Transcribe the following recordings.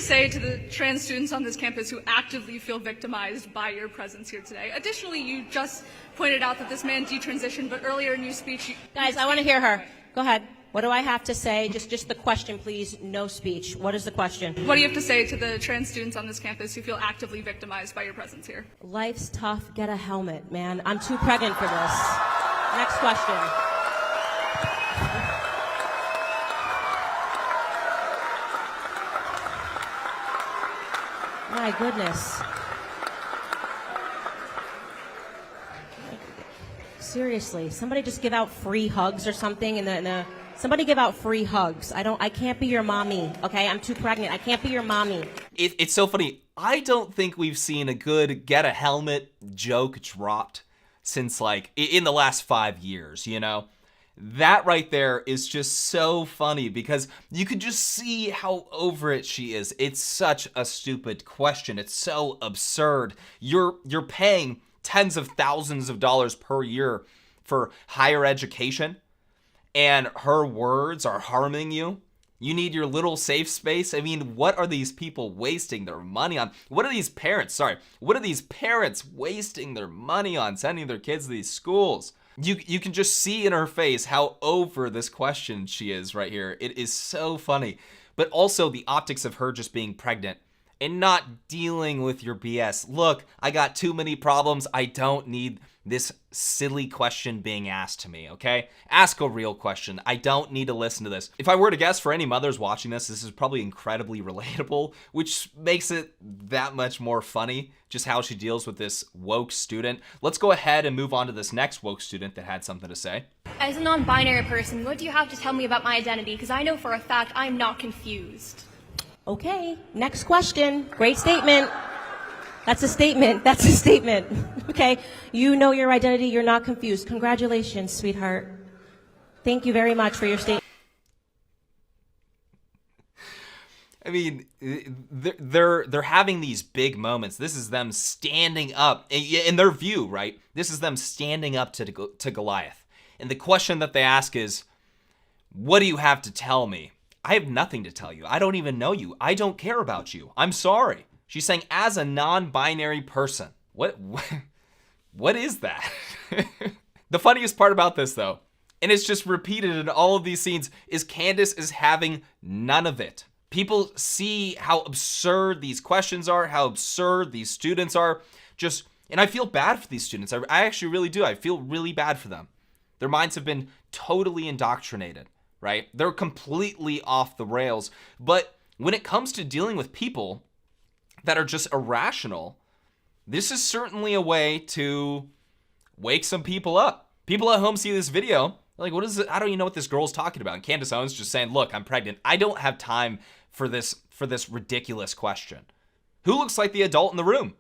say to the trans students on this campus who actively feel victimized by your presence here today? Additionally, you just pointed out that this man detransitioned, but earlier in your speech... Guys, I want to hear her. Go ahead. What do I have to say? Just the question, please. No speech. What is the question? What do you have to say to the trans students on this campus who feel actively victimized by your presence here? Life's tough. Get a helmet, man. I'm too pregnant for this. Next question. My goodness. Seriously, somebody just give out free hugs or something somebody give out free hugs. I can't be your mommy, okay? I'm too pregnant. I can't be your mommy. It's so funny. I don't think we've seen a good get a helmet joke dropped since like in the last 5 years, you know? That right there is just so funny because you could just see how over it she is. It's such a stupid question. It's so absurd. You're paying tens of thousands of dollars per year for higher education, and her words are harming you. You need your little safe space. I mean, what are these people wasting their money on? What are these parents wasting their money on sending their kids to these schools? You can just see in her face how over this question she is right here. It is so funny. But also the optics of her just being pregnant and not dealing with your BS. Look, I got too many problems. I don't need this silly question being asked to me, okay? Ask a real question. I don't need to listen to this. If I were to guess, for any mothers watching this is probably incredibly relatable, which makes it that much more funny, just how she deals with this woke student. Let's go ahead and move on to this next woke student that had something to say. As a non-binary person, what do you have to tell me about my identity? Because I know for a fact I'm not confused. Okay, next question. Great statement. That's a statement. Okay, you know your identity. You're not confused. Congratulations, sweetheart. Thank you very much for your statement. I mean, they're having these big moments. This is them standing up in their view, right? This is them standing up to Goliath. And the question that they ask is, what do you have to tell me? I have nothing to tell you. I don't even know you. I don't care about you. I'm sorry. She's saying, as a non-binary person. What is that? The funniest part about this, though, and it's just repeated in all of these scenes, is Candace is having none of it. People see how absurd these questions are, how absurd these students are. And I feel bad for these students. I actually really do. I feel really bad for them. Their minds have been totally indoctrinated, right? They're completely off the rails. But when it comes to dealing with people that are just irrational, this is certainly a way to wake some people up. People at home see this video, like, what is it? I don't even know what this girl's talking about. And Candace Owens just saying, look, I'm pregnant. I don't have time for this ridiculous question. Who looks like the adult in the room?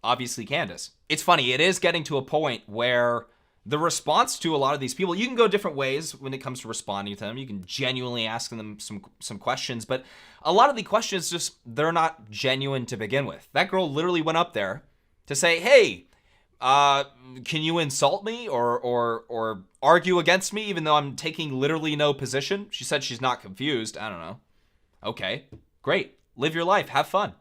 Obviously Candace. It's funny, it is getting to a point where the response to a lot of these people, you can go different ways when it comes to responding to them. You can genuinely ask them some questions, but a lot of the questions just, they're not genuine to begin with. That girl literally went up there to say, hey, can you insult me or argue against me even though I'm taking literally no position? She said she's not confused. I don't know. Okay, great. Live your life. Have fun.